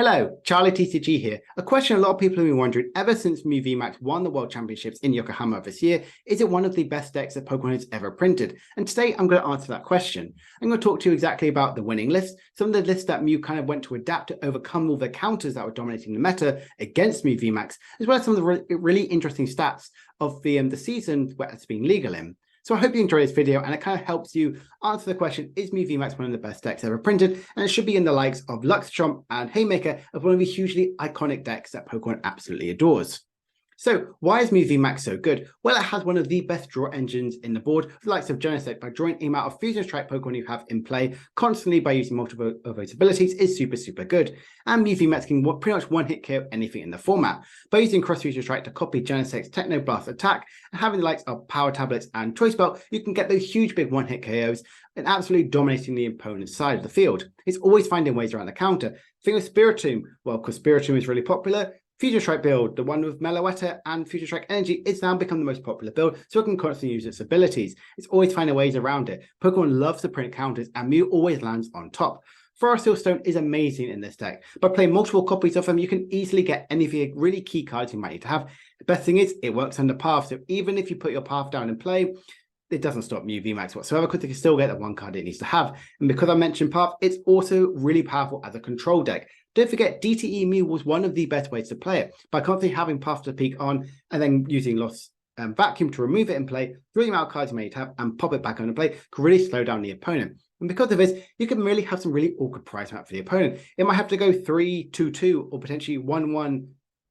Hello, Charlie TCG here. A question a lot of people have been wondering ever since Mew VMAX won the World Championships in Yokohama this year, is it one of the best decks that Pokemon has ever printed? And today I'm going to answer that question. I'm going to talk to you exactly about the winning list, some of the lists that Mew kind of went to adapt to overcome all the counters that were dominating the meta against Mew VMAX, as well as some of the really interesting stats of the season where it's been legal in. So I hope you enjoy this video and it kind of helps you answer the question, is Mew VMAX one of the best decks ever printed? And it should be in the likes of Luxchomp and Haymaker of one of the hugely iconic decks that Pokemon absolutely adores. So why is Mew VMAX so good? Well, it has one of the best draw engines in the board, the likes of Genesect, by drawing the amount of Fusion Strike Pokemon you have in play constantly by using multiple of those abilities is super good. And Mew VMAX can pretty much one-hit KO anything in the format. By using Cross Fusion Strike to copy Genesect's Techno Blast attack, and having the likes of Power Tablets and Choice Belt, you can get those huge big one-hit KOs and absolutely dominating the opponent's side of the field. It's always finding ways around the counter. Thing with Spiritomb, well, because Spiritomb is really popular, Fusion Strike build, the one with Meloetta and Fusion Strike Energy, it's now become the most popular build, so it can constantly use its abilities. It's always finding ways around it. Pokemon loves to print counters, and Mew always lands on top. Forest Hill Stone is amazing in this deck. By playing multiple copies of them, you can easily get any of the really key cards you might need to have. The best thing is, it works under Path, so even if you put your Path down and play, it doesn't stop Mew VMAX whatsoever, because it can still get the one card it needs to have. And because I mentioned Path, it's also really powerful as a control deck. Don't forget, DTE Mew was one of the best ways to play it, by constantly having Path to Peak on and then using Lost Vacuum to remove it in play, throw the amount of cards you may have, and pop it back on play can really slow down the opponent. And because of this, you can really have some really awkward price map for the opponent. It might have to go 3-2-2 or potentially 1-1.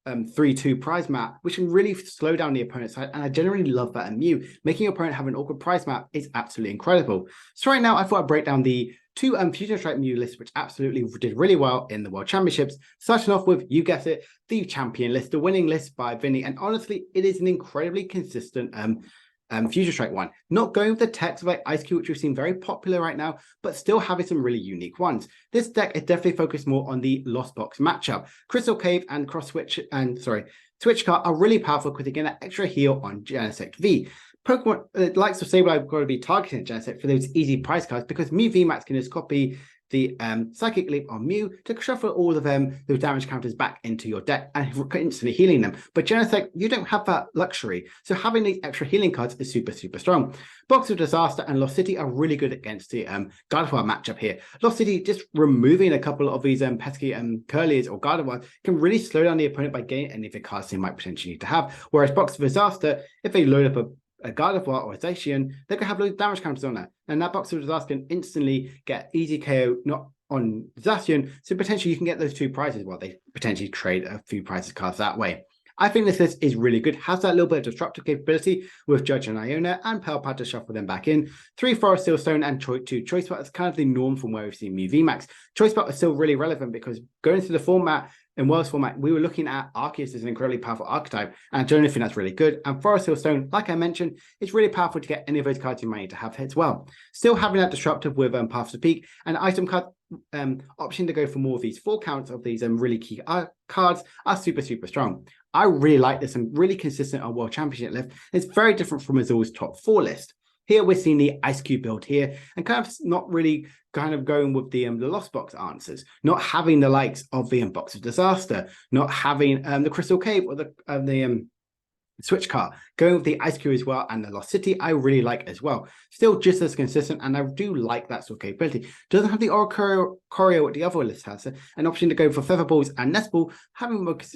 3-2 prize map, which can really slow down the opponent's side, and I generally love that in Mew. Making your opponent have an awkward prize map is absolutely incredible. So right now I thought I'd break down the two Fusion Strike Mew lists, which absolutely did really well in the World Championships, starting off with, you guessed it, the champion list, the winning list by Vinny, and honestly it is an incredibly consistent Fusion Strike one. Not going with the text like Ice Cube, which we've seen very popular right now, but still having some really unique ones. This deck is definitely focused more on the Lost Box matchup. Crystal Cave and Switch Card are really powerful because they get an extra heal on Genesect V. Pokemon likes of Sableye have got to be targeting Genesect for those easy prize cards, because Mew VMAX can just copy the Psychic Leap on Mew to shuffle all of those damage counters back into your deck and instantly healing them. But Genesect, you don't have that luxury, so having these extra healing cards is super strong. Box of Disaster and Lost City are really good against the Gardevoir matchup here. Lost City, just removing a couple of these pesky Curlies or Gardevoir can really slow down the opponent by getting any of the cards they might potentially need to have. Whereas Box of Disaster, if they load up a Gardevoir or a Zacian, they can have loads of damage counters on that. And that Box of Disaster can instantly get easy KO not on Zacian, so potentially you can get those two prizes while they potentially trade a few prizes cards that way. I think this list is really good, has that little bit of disruptive capability with Judge and Iona and Pelpad to shuffle them back in. 3 Forest Hill Stone and 2 Choice Belt is kind of the norm from where we've seen Mew VMAX. Choice Belt is still really relevant because going through the format, in Worlds format, we were looking at Arceus as an incredibly powerful archetype, and I generally think that's really good. And Forest Hill Stone, like I mentioned, is really powerful to get any of those cards you might need to have as well. Still having that disruptive with Path to Peak, and item card option to go for more of these 4 counts of these really key cards are super strong. I really like this and really consistent on World Championship list. It's very different from Azul's top 4 list. Here we're seeing the Ice Cube build here, and kind of not really going with the Lost Box answers, not having the likes of the Box of Disaster, not having the Crystal Cave or the Switch Card, going with the Ice Cube as well, and the Lost City I really like as well. Still just as consistent, and I do like that sort of capability. Doesn't have the Choreo what the other list has, an option to go for Feather Balls and Nest Ball,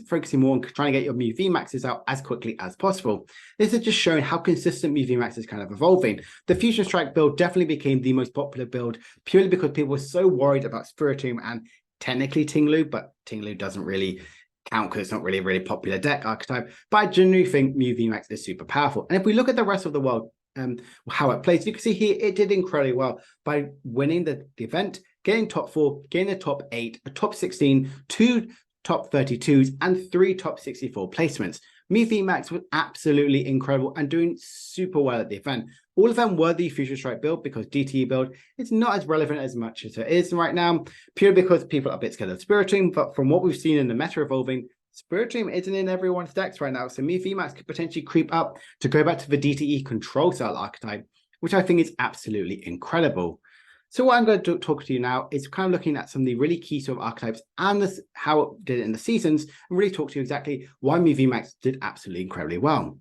focusing more on trying to get your Mew VMAXs out as quickly as possible. This is just showing how consistent Mew VMAX is kind of evolving. The Fusion Strike build definitely became the most popular build purely because people were so worried about Spiritomb and technically Tinglu, but Tinglu doesn't really count because it's not really a really popular deck archetype. But I genuinely think Mew VMAX is super powerful. And if we look at the rest of the world, how it plays, you can see here it did incredibly well by winning the event, getting top 4, getting a top 8, a top 16, 2 top 32s, and 3 top 64 placements. Mew VMAX was absolutely incredible and doing super well at the event. All of them were the Fusion Strike build, because DTE build is not as relevant as much as it is right now, purely because people are a bit scared of Spiritomb. But from what we've seen in the meta evolving, Spiritomb isn't in everyone's decks right now, so Mew VMAX could potentially creep up to go back to the DTE control style archetype, which I think is absolutely incredible. So what I'm going to talk to you now is kind of looking at some of the really key sort of archetypes and this, how it did it in the seasons, and really talk to you exactly why Mew VMAX did absolutely incredibly well.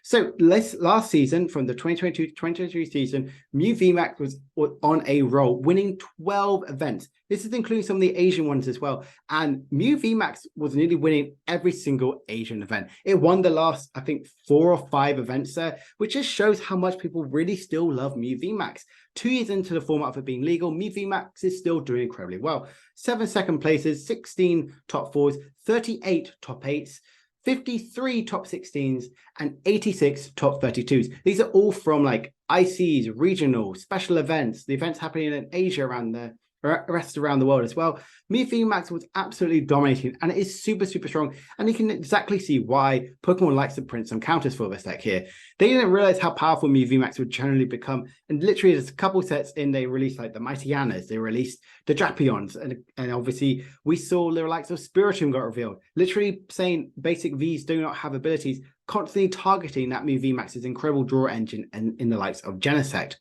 So last season, from the 2022 to 2023 season, Mew VMAX was on a roll, winning 12 events. This is including some of the Asian ones as well. And Mew VMAX was nearly winning every single Asian event. It won the last, I think, 4 or 5 events there, which just shows how much people really still love Mew VMAX. 2 years into the format of it being legal, Mew VMAX is still doing incredibly well. 7 second places, 16 top 4s, 38 top 8s, 53 top 16s, and 86 top 32s. These are all from like ICs, regional, special events, the events happening in Asia around the rest around the world as well. Mew VMAX was absolutely dominating, and it is super, super strong. And you can exactly see why Pokemon likes to print some counters for this deck here. They didn't realize how powerful Mew VMAX would generally become. And literally, there's a couple sets in, they released like the Mighty Yanas, they released the Drapions, and obviously we saw the likes of Spiritomb got revealed. Literally saying basic Vs do not have abilities, constantly targeting that Mew VMAX's incredible draw engine and in the likes of Genesect.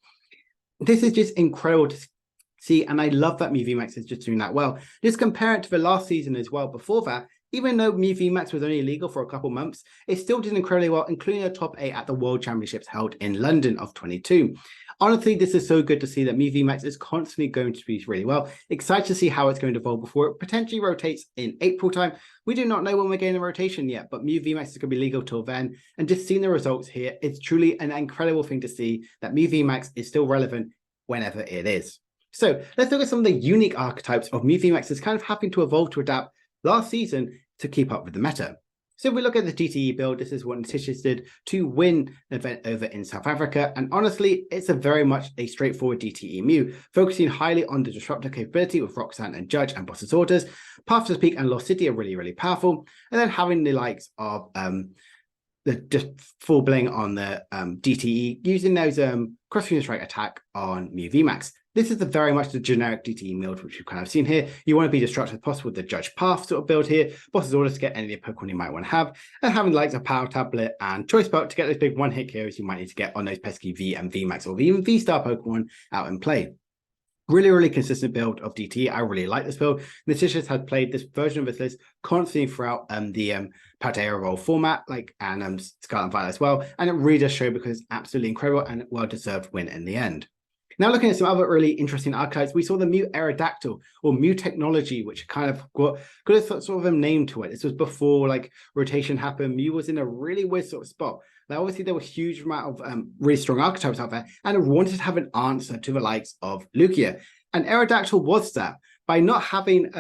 This is just incredible to see, and I love that Mew VMAX is just doing that well. Just compare it to the last season as well. Before that, even though Mew VMAX was only illegal for a couple months, it still did incredibly well, including a top 8 at the World Championships held in London of 22. Honestly, this is so good to see that Mew VMAX is constantly going to be really well. Excited to see how it's going to evolve before it potentially rotates in April time. We do not know when we're getting a rotation yet, but Mew VMAX is going to be legal till then. And just seeing the results here, it's truly an incredible thing to see that Mew VMAX is still relevant whenever it is. So let's look at some of the unique archetypes of Mew VMAX that's kind of having to evolve to adapt last season to keep up with the meta. So if we look at the DTE build, this is what Natitius did to win an event over in South Africa. And honestly, it's a very much a straightforward DTE Mew, focusing highly on the disruptor capability with Roxanne and Judge and Boss's Orders. Path to Peak and Lost City are really, really powerful. And then having the likes of the full bling on the DTE, using those cross-unit strike attack on Mew VMAX. This is very much the generic DTE build, which you've kind of seen here. You want to be destructive as possible with the Judge Path sort of build here, Boss's Orders to get any of the Pokemon you might want to have, and having the likes of Power Tablet and Choice Belt to get those big one-hit KOs you might need to get on those pesky V and VMAX or even V-Star Pokemon out in play. Really, really consistent build of DTE. I really like this build. Natitius had played this version of this list constantly throughout the Paldea Roll format, and Scarlet and Violet as well. And it really does show because it's absolutely incredible and well-deserved win in the end. Now looking at some other really interesting archetypes, we saw the Mew Aerodactyl or Mew Technology, which kind of got a sort of a name to it. This was before rotation happened. Mew was in a really weird sort of spot. Now, obviously, there were a huge amount of really strong archetypes out there, and it wanted to have an answer to the likes of Lugia. And Aerodactyl was that. By not having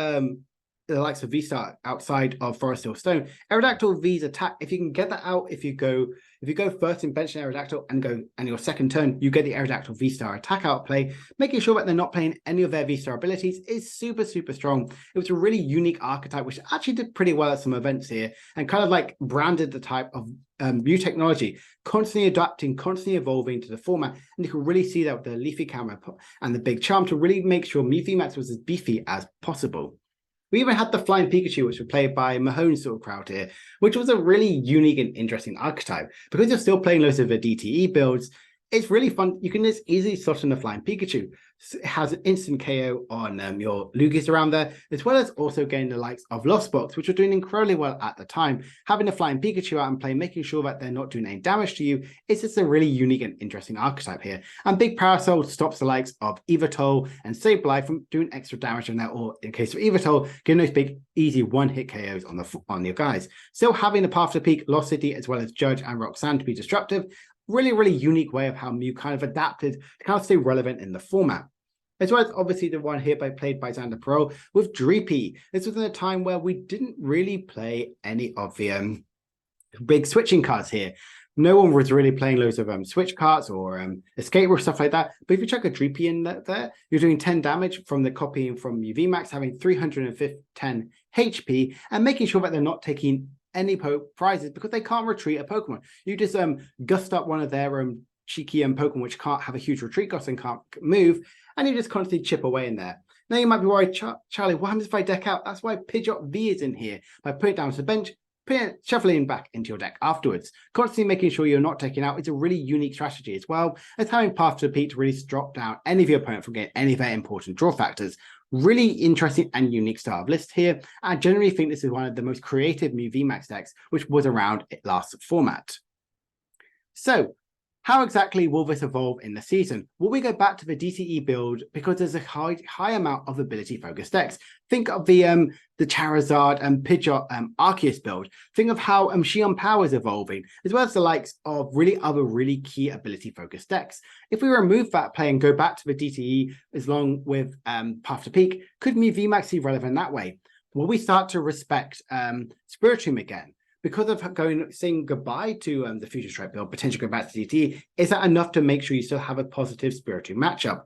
the likes of V-Star outside of Forest Hill Stone, Aerodactyl V's attack, if you can get that out, if you go first in bench Aerodactyl and your second turn, you get the Aerodactyl V-Star attack out play, making sure that they're not playing any of their V-Star abilities is super, super strong. It was a really unique archetype, which actually did pretty well at some events here and kind of branded the type of Mew Technology, constantly adapting, constantly evolving to the format. And you can really see that with the Leafy camera and the big charm to really make sure Mew VMAX was as beefy as possible. We even had the Flying Pikachu, which was played by Mahone's sort of crowd here, which was a really unique and interesting archetype. Because you're still playing loads of the DTE builds, it's really fun. You can just easily slot in the Flying Pikachu. It has an instant KO on your Lugias around there, as well as also getting the likes of Lost Box, which were doing incredibly well at the time. Having the Flying Pikachu out and play, making sure that they're not doing any damage to you, it's just a really unique and interesting archetype here. And Big Parasol stops the likes of Yveltal and Sableye from doing extra damage on that, or in case of Yveltal, getting those big, easy one-hit KOs on your guys. Still having the Path to Peak, Lost City, as well as Judge and Roxanne to be disruptive. Really, really unique way of how Mew kind of adapted to kind of stay relevant in the format. As well as obviously the one here played by Xander Perot with Dreepy. This was in a time where we didn't really play any of the big switching cards here. No one was really playing loads of switch cards or escape or stuff like that. But if you chuck a Dreepy in there, you're doing 10 damage from the copying from Mew VMAX, having 310 HP and making sure that they're not taking any prizes because they can't retreat a Pokemon. You just gust up one of their cheeky Pokemon which can't have a huge retreat cost and can't move, and you just constantly chip away in there. Now you might be worried, Charlie, what happens if I deck out? That's why Pidgeot V is in here. By putting it down to the bench, shuffling back into your deck afterwards. Constantly making sure you're not taking out is a really unique strategy, as well as having Path to the Peak to really drop down any of your opponent from getting any of their important draw factors. Really interesting and unique style of list here. I generally think this is one of the most creative Mew VMAX decks which was around last format. So, how exactly will this evolve in the season? Will we go back to the DTE build because there's a high amount of ability-focused decks? Think of the Charizard and Pidgeot Arceus build. Think of how Xion Power is evolving, as well as the likes of other really key ability-focused decks. If we remove that play and go back to the DTE as long with Path to Peak, could Mew VMAX be relevant that way? Will we start to respect Spiritomb again? Because of saying goodbye to the Future Strike build, potentially going back to DT, is that enough to make sure you still have a positive Spiritomb matchup?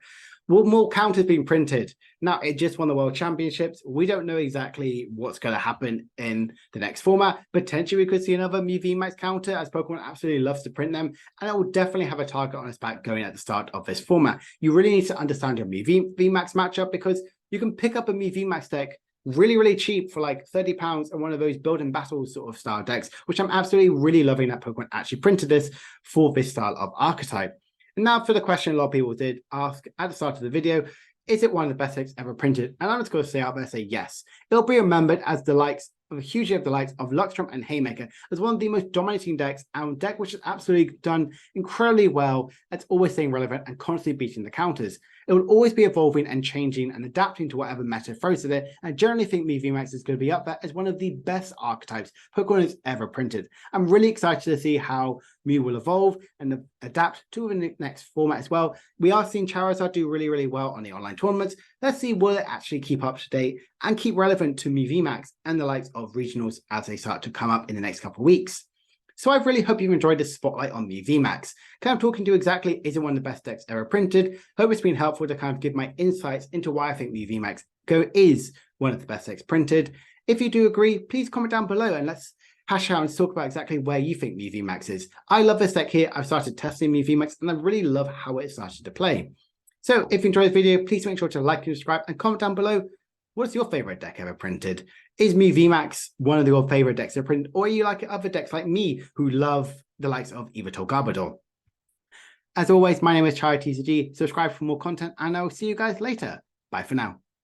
Will more counters being printed? Now, it just won the World Championships. We don't know exactly what's going to happen in the next format. Potentially, we could see another Mew VMAX counter, as Pokemon absolutely loves to print them. And it will definitely have a target on its back going at the start of this format. You really need to understand your Mew VMAX matchup, because you can pick up a Mew VMAX deck really cheap for like £30 and one of those build and battle sort of style decks, which I'm absolutely really loving that Pokemon actually printed this for this style of archetype. And now for the question a lot of people did ask at the start of the video, is it one of the best decks ever printed? And I'm just going to say out there, say yes. It'll be remembered as the likes of hugely of the likes of Luxtrump and Haymaker as one of the most dominating decks, and a deck which has absolutely done incredibly well. That's always staying relevant and constantly beating the counters. It will always be evolving and changing and adapting to whatever meta throws at it. I generally think Mew VMAX is going to be up there as one of the best archetypes Pokemon has ever printed. I'm really excited to see how Mew will evolve and adapt to the next format as well. We are seeing Charizard do really well on the online tournaments. Let's see, will it actually keep up to date and keep relevant to Mew VMAX and the likes of regionals as they start to come up in the next couple of weeks. So I really hope you've enjoyed this spotlight on Mew VMAX. Kind of talking to exactly, is it one of the best decks ever printed? Hope it's been helpful to kind of give my insights into why I think Mew VMAX is one of the best decks printed. If you do agree, please comment down below and let's hash out and talk about exactly where you think Mew VMAX is. I love this deck here. I've started testing Mew VMAX and I really love how it started to play. So if you enjoyed the video, please make sure to like and subscribe and comment down below. What's your favorite deck ever printed? Is Mew VMAX one of your favorite decks ever printed? Or are you like other decks like me who love the likes of Yveltal Garbodor? As always, my name is TCG. Subscribe for more content and I will see you guys later. Bye for now.